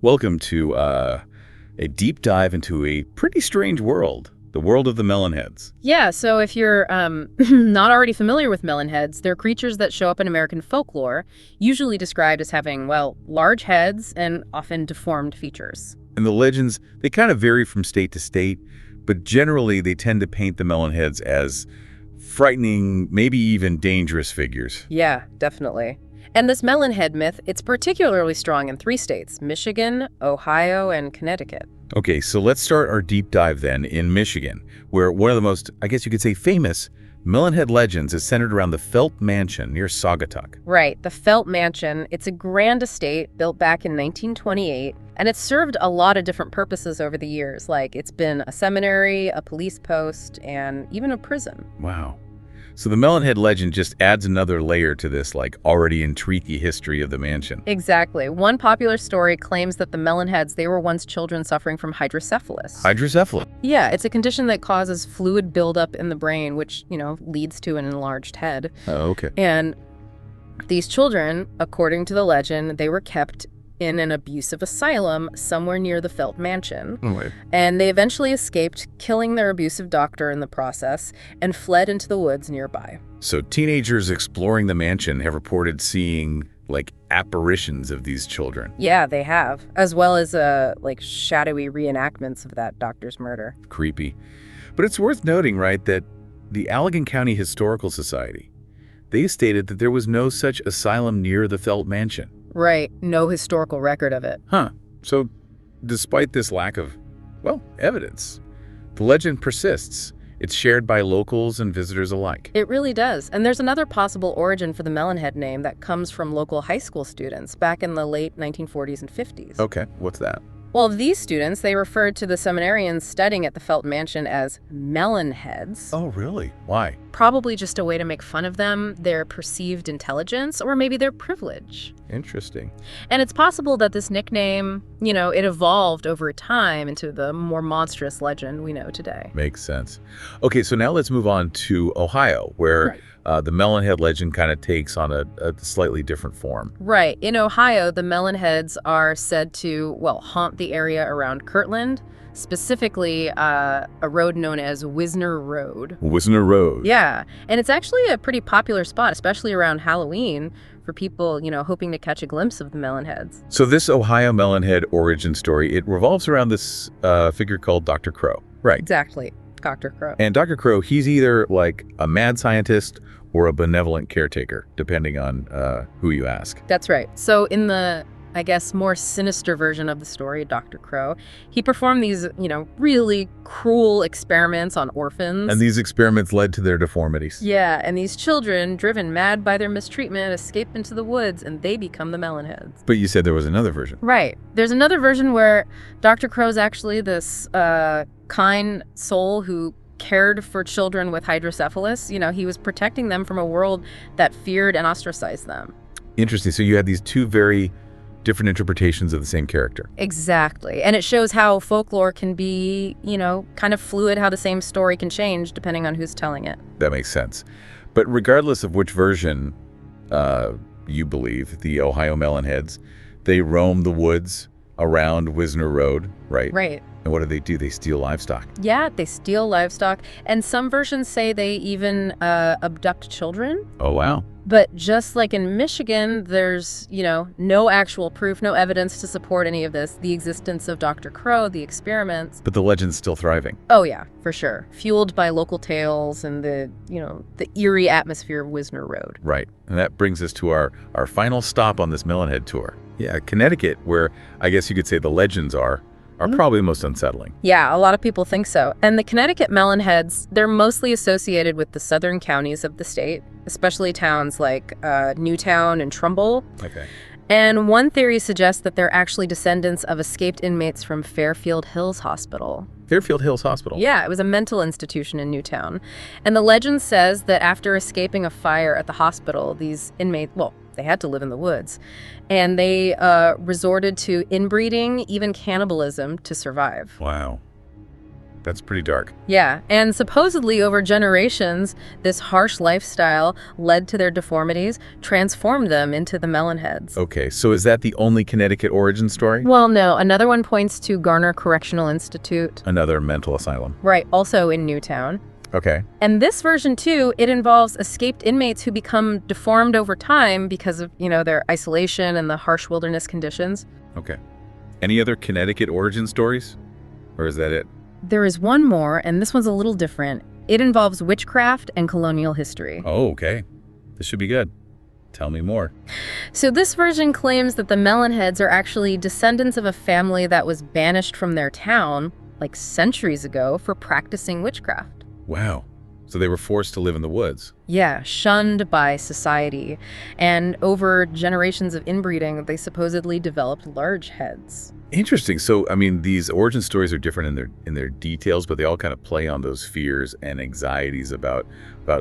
Welcome to a deep dive into a pretty strange world, the world of the Melon Heads. Yeah, so if you're not already familiar with Melon Heads, they're creatures that show up in American folklore, usually described as having, well, large heads and often deformed features. And the legends, they kind of vary from state to state, but generally they tend to paint the Melon Heads as frightening, maybe even dangerous figures. Yeah, definitely. And this Melon Head myth, it's particularly strong in 3 states, Michigan, Ohio, and Connecticut. Okay, so let's start our deep dive then in Michigan, where one of the most, I guess you could say, famous Melon Head legends is centered around the Felt Mansion near Saugatuck. Right, the Felt Mansion. It's a grand estate built back in 1928, and it's served a lot of different purposes over the years, like it's been a seminary, a police post, and even a prison. Wow. So the Melon Head legend just adds another layer to this, already intriguing history of the mansion. Exactly. One popular story claims that the Melon Heads, they were once children suffering from hydrocephalus. Hydrocephalus? Yeah, it's a condition that causes fluid buildup in the brain, which, leads to an enlarged head. Oh, okay. And these children, according to the legend, they were kept in an abusive asylum somewhere near the Felt Mansion. Oh, wait. And they eventually escaped, killing their abusive doctor in the process, and fled into the woods nearby. So teenagers exploring the mansion have reported seeing, apparitions of these children. Yeah, they have, as well as, shadowy reenactments of that doctor's murder. Creepy. But it's worth noting, right, that the Allegan County Historical Society, they stated that there was no such asylum near the Felt Mansion. Right. No historical record of it. Huh. So, despite this lack of, evidence, the legend persists. It's shared by locals and visitors alike. It really does. And there's another possible origin for the Melon Head name that comes from local high school students back in the late 1940s and 50s. Okay, what's that? Well, these students, they referred to the seminarians studying at the Felt Mansion as Melon Heads. Oh, really? Why? Probably just a way to make fun of them, their perceived intelligence, or maybe their privilege. Interesting. And it's possible that this nickname, it evolved over time into the more monstrous legend we know today. Makes sense. Okay, so now let's move on to Ohio, where the Melon Head legend kind of takes on a slightly different form. Right. In Ohio, the Melon Heads are said to, haunt the area around Kirtland, specifically a road known as Wisner Road. Wisner Road. Yeah. And it's actually a pretty popular spot, especially around Halloween, for people, hoping to catch a glimpse of the Melon Heads. So this Ohio Melon Head origin story, it revolves around this figure called Dr. Crow. Right. Exactly. Dr. Crow. And Dr. Crow, he's either a mad scientist or a benevolent caretaker, depending on who you ask. That's right. So in the, more sinister version of the story, Dr. Crow, he performed these, really cruel experiments on orphans. And these experiments led to their deformities. Yeah, and these children, driven mad by their mistreatment, escape into the woods, and they become the Melon Heads. But you said there was another version. Right. There's another version where Dr. Crow's actually this kind soul who cared for children with hydrocephalus. He was protecting them from a world that feared and ostracized them. Interesting. So you had these two very different interpretations of the same character. Exactly. And it shows how folklore can be, kind of fluid, how the same story can change depending on who's telling it. That makes sense. But regardless of which version you believe, the Ohio Melon Heads, they roam the woods around Wisner Road, right? Right. And what do? They steal livestock. Yeah, they steal livestock. And some versions say they even abduct children. Oh, wow. But just like in Michigan, there's, no actual proof, no evidence to support any of this. The existence of Dr. Crow, the experiments. But the legend's still thriving. Oh, yeah, for sure. Fueled by local tales and the eerie atmosphere of Wisner Road. Right. And that brings us to our final stop on this Melon Head tour. Yeah, Connecticut, where I guess you could say the legends are probably the most unsettling. Yeah, a lot of people think so. And the Connecticut Melon Heads, they're mostly associated with the southern counties of the state, especially towns like Newtown and Trumbull. Okay. And one theory suggests that they're actually descendants of escaped inmates from Fairfield Hills Hospital. Fairfield Hills Hospital? Yeah, it was a mental institution in Newtown. And the legend says that after escaping a fire at the hospital, these inmates, they had to live in the woods, and they resorted to inbreeding, even cannibalism, to survive. Wow. That's pretty dark. Yeah, and supposedly over generations, this harsh lifestyle led to their deformities, transformed them into the Melon Heads. Okay, so is that the only Connecticut origin story? Well, no, another one points to Garner Correctional Institute. Another mental asylum. Right, also in Newtown. Okay. And this version, too, it involves escaped inmates who become deformed over time because of, their isolation and the harsh wilderness conditions. Okay. Any other Connecticut origin stories? Or is that it? There is one more, and this one's a little different. It involves witchcraft and colonial history. Oh, okay. This should be good. Tell me more. So this version claims that the Melon Heads are actually descendants of a family that was banished from their town, like centuries ago, for practicing witchcraft. Wow. So they were forced to live in the woods. Yeah, shunned by society. And over generations of inbreeding, they supposedly developed large heads. Interesting. So, I mean, these origin stories are different in their details, but they all kind of play on those fears and anxieties about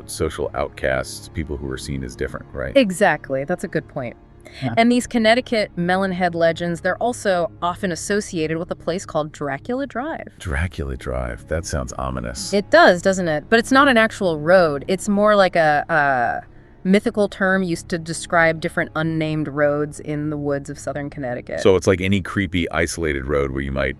social outcasts, people who are seen as different, right? Exactly. That's a good point. Yeah. And these Connecticut Melon Head legends, they're also often associated with a place called Dracula Drive. Dracula Drive. That sounds ominous. It does, doesn't it? But it's not an actual road. It's more like a mythical term used to describe different unnamed roads in the woods of southern Connecticut. So it's like any creepy, isolated road where you might,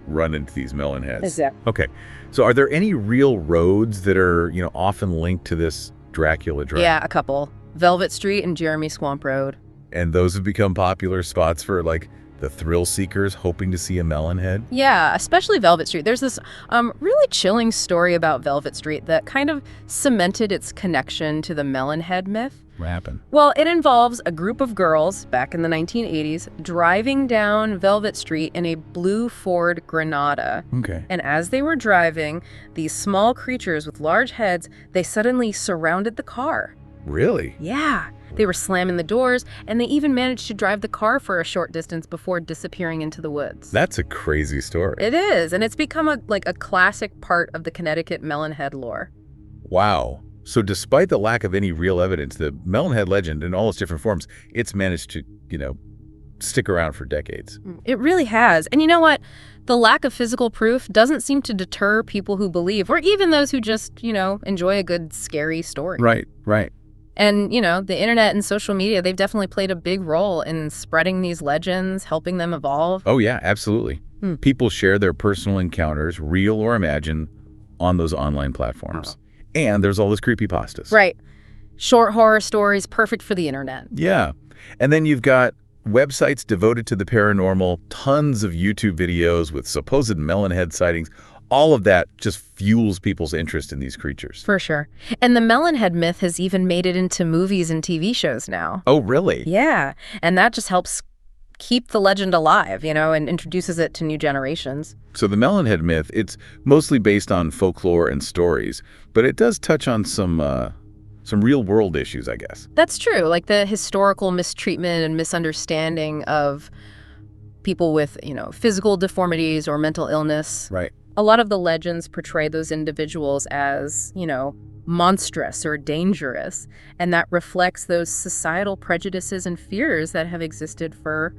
run into these Melon Heads. Exactly. Okay. So are there any real roads that are, often linked to this Dracula Drive? Yeah, a couple. Velvet Street and Jeremy Swamp Road. And those have become popular spots for, like, the thrill seekers hoping to see a melon head? Yeah, especially Velvet Street. There's this really chilling story about Velvet Street that kind of cemented its connection to the Melon Head myth. What happened? Well, it involves a group of girls back in the 1980s driving down Velvet Street in a blue Ford Granada. Okay. And as they were driving, these small creatures with large heads, they suddenly surrounded the car. Really? Yeah. They were slamming the doors, and they even managed to drive the car for a short distance before disappearing into the woods. That's a crazy story. It is, and it's become a classic part of the Connecticut Melon Head lore. Wow. So despite the lack of any real evidence, the Melon Head legend in all its different forms, it's managed to, stick around for decades. It really has. And you know what? The lack of physical proof doesn't seem to deter people who believe, or even those who just, enjoy a good, scary story. Right. And, the internet and social media, they've definitely played a big role in spreading these legends, helping them evolve. Oh, yeah, absolutely. People share their personal encounters, real or imagined, on those online platforms. Oh. And there's all those creepypastas. Right. Short horror stories, perfect for the internet. Yeah. And then you've got websites devoted to the paranormal, tons of YouTube videos with supposed Melon Head sightings. All of that just fuels people's interest in these creatures. For sure. And the Melon Head myth has even made it into movies and TV shows now. Oh, really? Yeah. And that just helps keep the legend alive, and introduces it to new generations. So the Melon Head myth, it's mostly based on folklore and stories, but it does touch on some real-world issues, I guess. That's true, like the historical mistreatment and misunderstanding of people with, physical deformities or mental illness. Right. A lot of the legends portray those individuals as, monstrous or dangerous, and that reflects those societal prejudices and fears that have existed for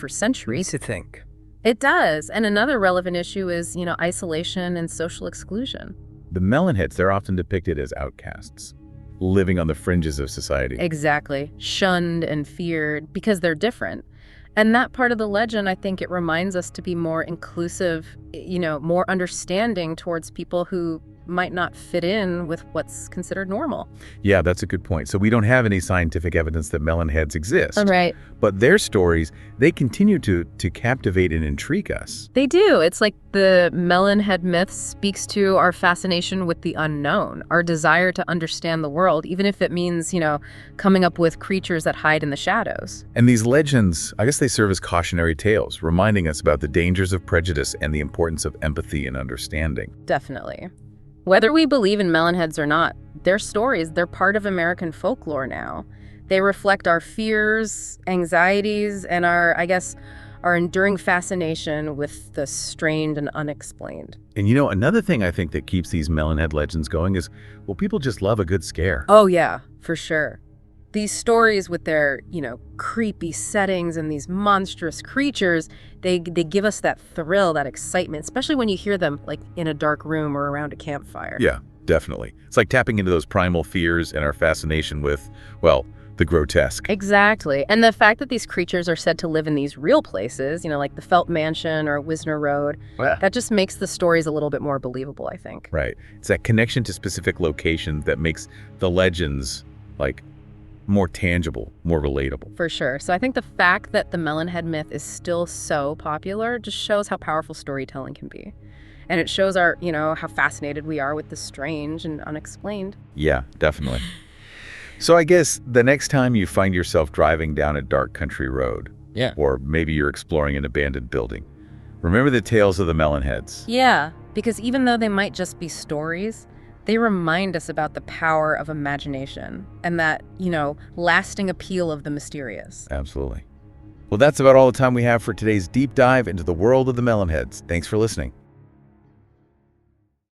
centuries. To think. It does. And another relevant issue is, isolation and social exclusion. The Melon Heads, they're often depicted as outcasts, living on the fringes of society. Exactly. Shunned and feared because they're different. And that part of the legend, I think it reminds us to be more inclusive, more understanding towards people who might not fit in with what's considered normal. Yeah, that's a good point. So we don't have any scientific evidence that Melon Heads exist. Right. But their stories, they continue to captivate and intrigue us. They do. It's like the Melon Head myth speaks to our fascination with the unknown, our desire to understand the world, even if it means, coming up with creatures that hide in the shadows. And these legends, I guess they serve as cautionary tales, reminding us about the dangers of prejudice and the importance of empathy and understanding. Definitely. Whether we believe in Melon Heads or not, their stories, they're part of American folklore now. They reflect our fears, anxieties, and our enduring fascination with the strange and unexplained. And another thing I think that keeps these Melon Head legends going is, people just love a good scare. Oh yeah, for sure. These stories with their, creepy settings and these monstrous creatures, they give us that thrill, that excitement, especially when you hear them like in a dark room or around a campfire. Yeah, definitely. It's like tapping into those primal fears and our fascination with, well, the grotesque. Exactly. And the fact that these creatures are said to live in these real places, like the Felt Mansion or Wisner Road, Yeah. that just makes the stories a little bit more believable, I think. Right. It's that connection to specific locations that makes the legends, like, more tangible, more relatable. For sure. So I think the fact that the Melon Head myth is still so popular just shows how powerful storytelling can be. And it shows how fascinated we are with the strange and unexplained. Yeah, definitely. So I guess the next time you find yourself driving down a dark country road, Yeah. or maybe you're exploring an abandoned building, remember the tales of the Melon Heads. Yeah, because even though they might just be stories, they remind us about the power of imagination and that, lasting appeal of the mysterious. Absolutely. Well, that's about all the time we have for today's deep dive into the world of the Melon Heads. Thanks for listening.